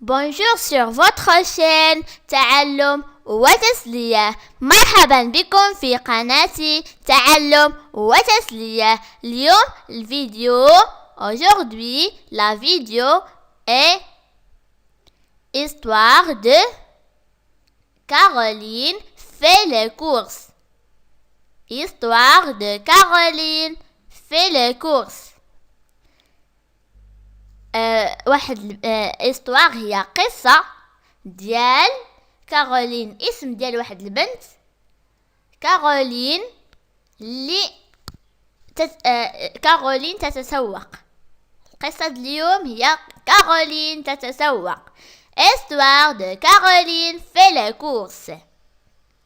Bonjour sur votre chaîne تعلم وتسلية. مرحبا بكم في قناتي تعلم وتسلية. اليوم الفيديو Aujourd'hui, la vidéo est Histoire de Caroline fait les courses. Histoire de Caroline fait les courses. histoire هي قصة ديال كارولين. اسم ديال واحد البنت كارولين اللي كارولين تتسوق. القصة اليوم هي كارولين تتسوق. Histoire de Caroline fait les courses.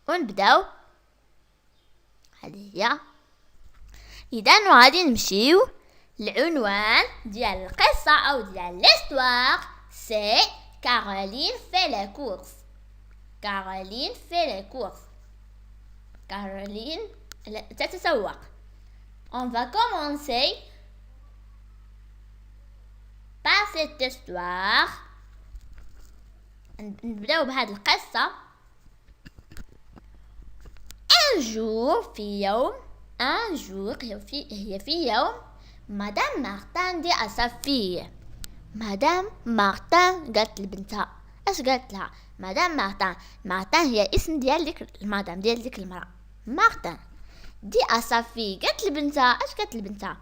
ونبداو. هذه هي. إذا غادي نمشيو. العنوان ديال القصة أو ديال l'histoire c'est Caroline fait les courses. Caroline fait les courses. Caroline تتسوق. On va commencer par cette histoire. نبداو بهذه القصة. Un jour في يوم هي في يوم مدام مارتان دي أصفية. مدام مارتان قالت لبنتها. اش قالت لها مدام مارتان هي اسم ديال ديك المدام ديال ديك المرأة مارتان دي أصفية. قالت لبنتها اش قالت لبنتها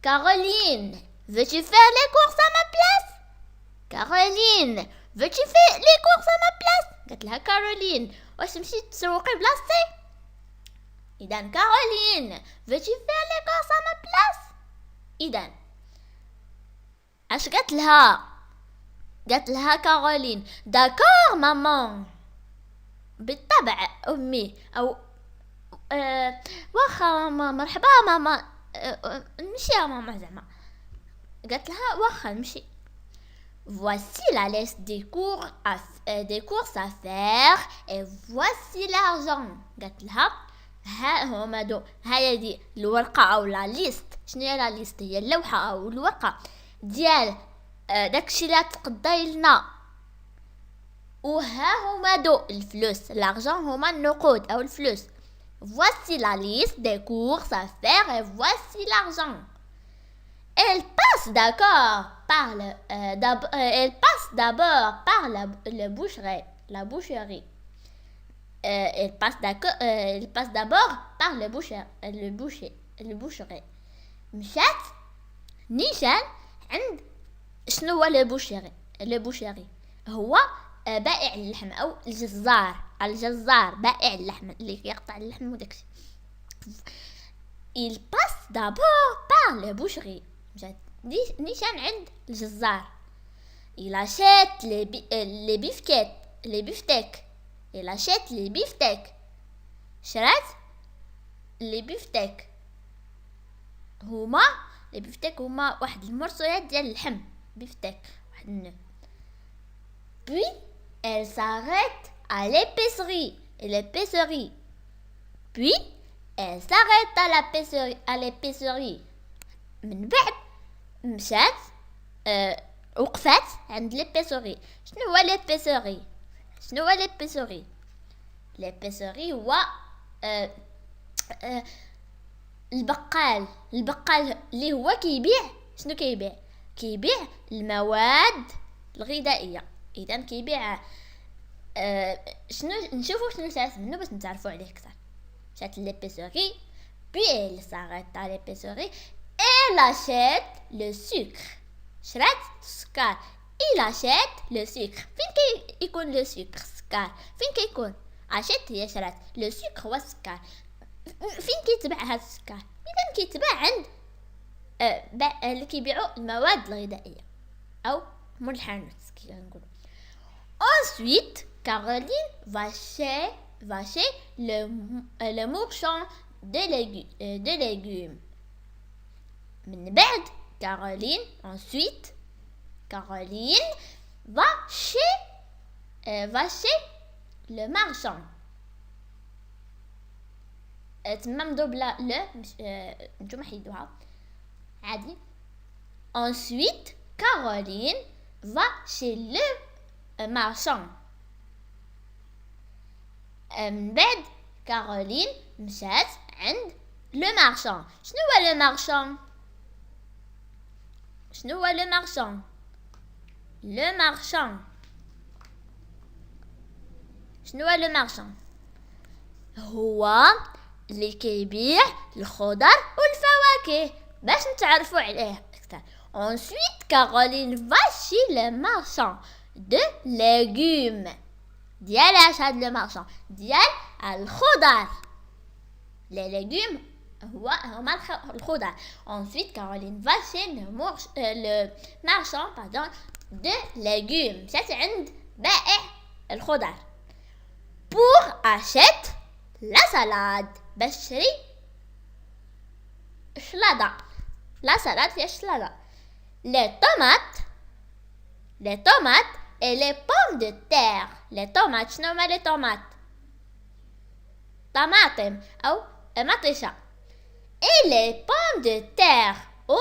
Caroline, veux-tu faire les courses à ma place? Caroline, veux-tu faire les courses à ma place? قالت لها كارولين واش تمشي تسوقي بلاصتي؟ إذا كارولين veux-tu faire les courses à ma place? إذا اش قالت لها كارولين داكور مامان. بالطبع أمي أو واخا ماما مرحبا ماما نمشي يا ماما زعما. قالت لها واخا نمشي. Voici la liste des courses à faire et voici l'argent. قالت لها ها هما دو هاي دي الورقة أو لا ليست. شنو هي لا ليست؟ هي اللوحة أو الورقة ديال داكشي لا تقضي لنا. وها هما دو الفلوس لارجون هما النقود أو الفلوس. Voici la liste des courses à faire et voici l'argent. Elle passe d'abord par la boucherie. Elle passe d'abord par le boucherie. مشات نيشان عند شنو هو البوشيري هو بائع اللحم او الجزار بائع اللحم اللي يقطع اللحم وداكشي. Il passe d'abord par le boucherie. مشات نيشان عند الجزار. Il achète les beefsteaks. Il achète les beefsteaks. شرات لي بيفتيك هما واحد المرصويات ديال اللحم بيفتيك واحد النوع. Puis elle s'arrête à l'épicerie. من بعد مشات وقفات عند l'épicerie. شنو هو l'épicerie؟ l'épicerie هو البقال اللي هو كيبيع شنو كيبيع المواد الغذائيه. اذا كيبيع شنو نشوفوا شنو شات منه باش نتعرفوا عليه اكثر. شات l'épicerie puis elle s'arrête à l'épicerie. Elle achète le sucre. شرات السكر. il achète le sucre. فين يكون لو سكر؟ السكر فين كيكون؟ عشت هي شرات لو سكر هو السكر. فين كيتباع هذا السكر؟ اذا كيتباع عند اللي كيبيعوا المواد الغذائيه او مول الحانوت كي نقولوا. Ensuite Caroline va chez le marchand de légumes. من بعد Caroline va chez le marchand. تما مضرب لا نتوما حيدوها عادي. Ensuite Caroline va chez le marchand. من بعد كارولين مشات عند le marchand. شنو هو le marchand؟ شنو هو le marchand؟ le marchand. شنو هو le marchand؟ هو اللي كيبيع الخضر والفواكه باش نتعرفوا عليه اكثر. Ensuite Caroline va chez le marchand de légumes. ديال اش هاد لو مارشان؟ ديال الخضر. لي ليغوم هما الخضر. Ensuite Caroline va chez le marchand de légumes. مشات عند بائع الخضر pour acheter la salade باش تشري الشلاضة. لا سالاد فيها الشلاضة. les tomates et les pommes de terre. les tomates شنو هما les tomates؟ طماطم أو مطيشة. et les pommes de terre أو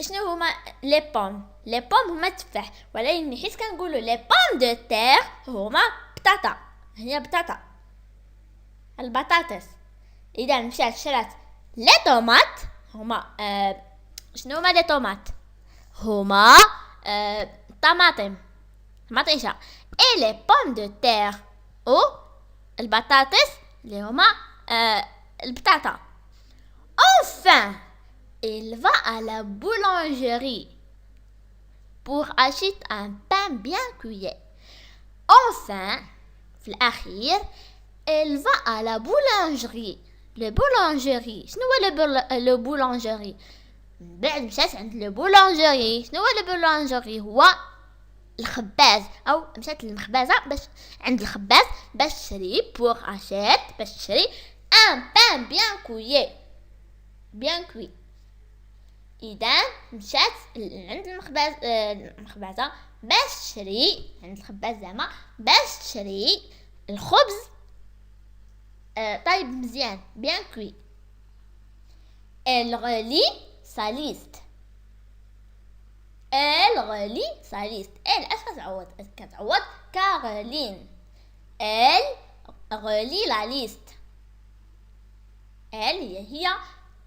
شنو هما les pommes؟ les pommes هما التفاح، ولكن حيت كنقولوا les pommes de terre هما بطاطا. هي بطاطا البطاطس. إذا مشات شرات لي طوماط هما شنو هما لي طوماط؟ هما طماطم مطيشة. اي لي بوم دو تير او البطاطس اللي هما البطاطا. Enfin il va à la boulangerie pour acheter un pain bien cuit. Enfin في الأخير il va à la boulangerie. le boulangerie شنو هو le boulangerie؟ بعد مشات عند le boulangerie. شنو هو le boulangerie؟ هو الخباز أو مشات للمخبازة باش عند الخباز باش تشري pour acheter باش تشري un pain bien cuit. إذا مشات عند المخبازة باش تشري عند الخباز زعما باش تشري الخبز طيب مزيان bien cuit. Elle relit sa liste. Elle اش كتعوض كارولين. Elle relit la liste. Elle هي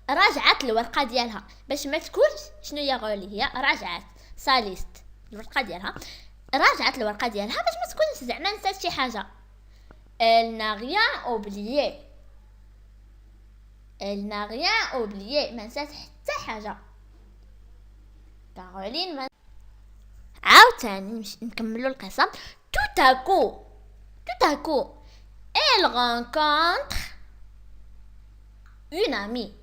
راجعت الورقة ديالها باش ما تكونش شنو هي غولي، هي راجعت sa liste الورقة ديالها، راجعت الورقة ديالها باش ما تكونش زعما نسات شي حاجة. Elle n'a rien oublié. ما نسات حتى حاجة. كارولين ما عاوتاني نكملوا القصة. tout à coup elle rencontre une amie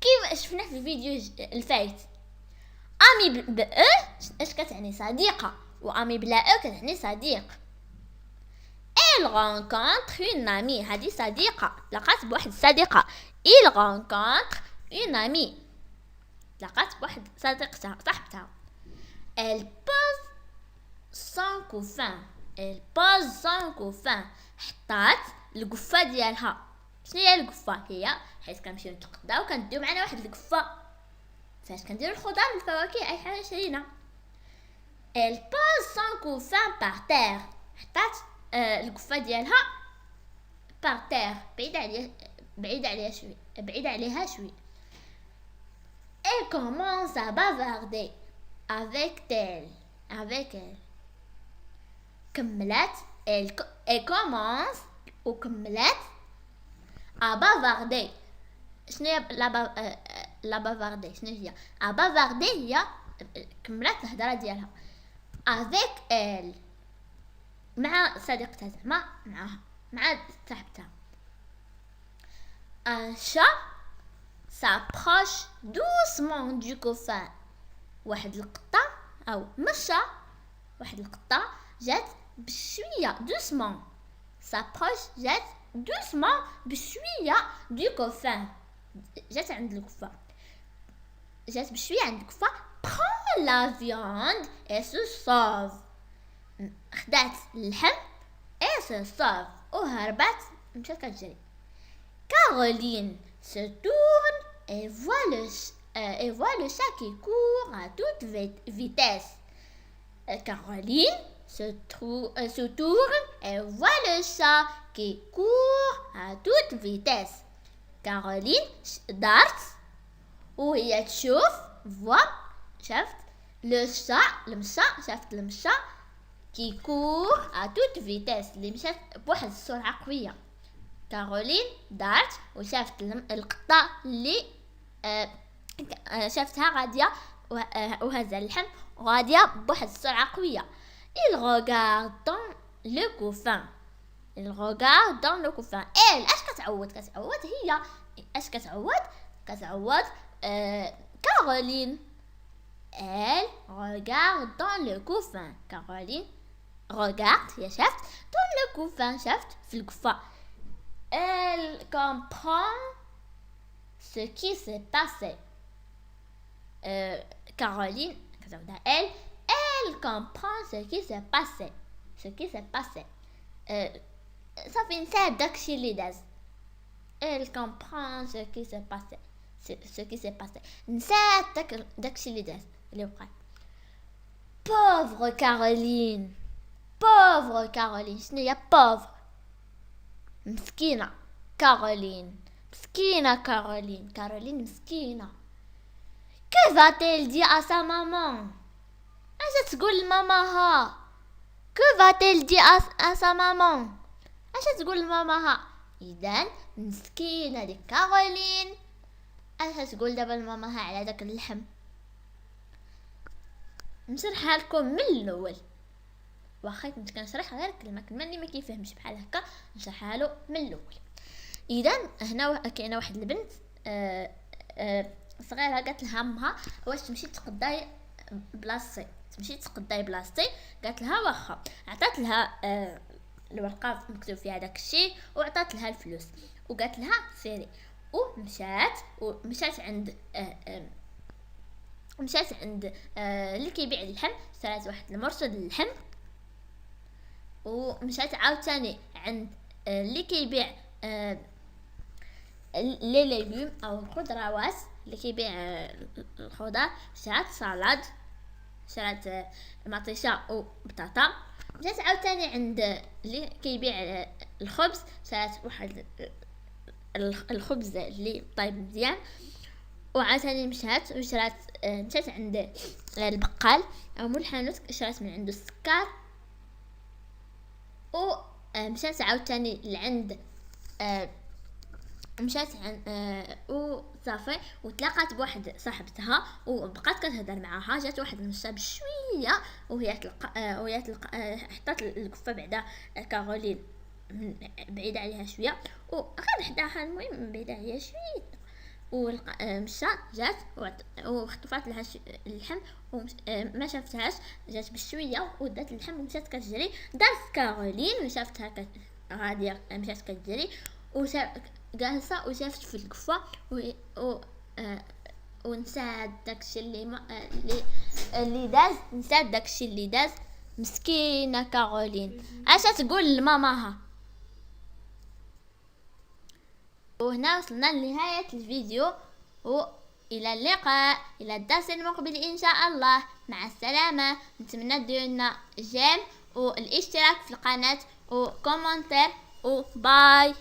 كيف شفنا في الفيديو الفايت. امي اش كتعني صديقة، وامي بلا كتعني صديق. elle rencontre une amie هذه صديقة لقات بواحد الصديقة. il rencontre une amie لقات بواحد صديقتها صاحبتها. elle pose son couffin حطات القفة ديالها. شنو هي القفة؟ هي حيت كنمشيو نتقداو كنديو معنا واحد القفة فاش كنديرو الخضر والفواكه اي حاجه شرينا. elle pose son couffin par terre حطات القفة ديالها par terre بعيد عليها شوي. elle commence à bavarder avec elle. كملت elle commence وكملت à bavarder. شنو هي لا بافاردي؟ شنو هي à bavarder؟ هي كملت الهضره ديالها avec elle مع صديقتها زعما مع صاحبتها. un chat s'approche doucement du couffin. واحد القطة جات بشوية doucement s'approche جات doucement بشوية du couffin. جات عند الكفة prend la viande et se sauve. خدات اللحم et se sauve وهربت مشات كتجري. Caroline se tourne et voit et voit le chat qui court à toute vitesse. Caroline se tourne et voit le chat qui court à toute vitesse. Caroline دارت وهي تشوف شافت شافت المشا كي كور à toute vitesse اللي مشات بواحد السرعة قوية. كارولين دارت وشافت القطة اللي شافتها غادية وهزة اللحم غادية بواحد السرعة قوية. Il regarde dans le couffin. Elle اش كتعوض هي اش كتعوض كارولين. Elle regarde dans le couffin. Caroline regarde هي شافت dans le couffin شافت في القفة. Elle comprend ce qui s'est passé. Caroline elle comprend ce qui s'est passé. صافي نسات داكشي اللي داز. Elle comprend ce qui s'est passé. نسات داكشي اللي داز اللي وقع. Pauvre Caroline. شنو هي pauvre؟ مسكينة كارولين. Caroline مسكينة. Que va-t-elle dire à sa maman؟ اش تقول لماماها؟ Que va-t-elle dire à sa maman؟ اش تقول لماماها؟ إذن مسكينة ديك كارولين اش تقول دابا لماماها على داك اللحم؟ نشرحها لكم من الاول، واخا كنت كنشرح غير كلمه اللي ما كيفهمش بحال هكا نشرحها له من الاول. اذا هنا كاينه واحد البنت صغيره قالت لها امها واش تمشي تقضاي بلاصتي قالت لها واخا. عطات لها الورقه مكتوب فيها داك الشيء وعطات لها الفلوس وقالت لها سيري. ومشات عند اللي كيبيع اللحم، شرات واحد المرصد اللحم. ومشات عاوتاني عند اللي كيبيع لي ليغوم او الخضروات اللي كيبيع الخضر. شرات سالاد، شرات مطيشه وبطاطا. مشات عاوتاني عند اللي كيبيع الخبز، شرات واحد الخبز اللي طايب مزيان. وعاوتاني مشات عند البقال او مول الحانوت، شرات من عنده السكر. ومشات عاوتاني لعند وصافي وتلاقات بواحد صاحبتها وبقات كتهضر معاها. جات واحد المشا بشويه وهي تلقى حطات القفه بعدا كارولين بعيده عليها شويه وغير حداها، المهم بعيده عليها شويه. ومشى جات وخطفات لها اللحم وما شافتهاش، جات بشويه ودات اللحم ومشات كتجري. دارت كارولين وشافتها غاديه مشات كتجري جالسه وشافت في القفه ونسات داكشي اللي داز. مسكينه كارولين اش تقول لماماها؟ وهنا وصلنا لنهاية الفيديو، وإلى اللقاء إلى الدرس المقبل إن شاء الله. مع السلامة. نتمنى ديروا لنا جيم والاشتراك في القناة وكومنتير وباي.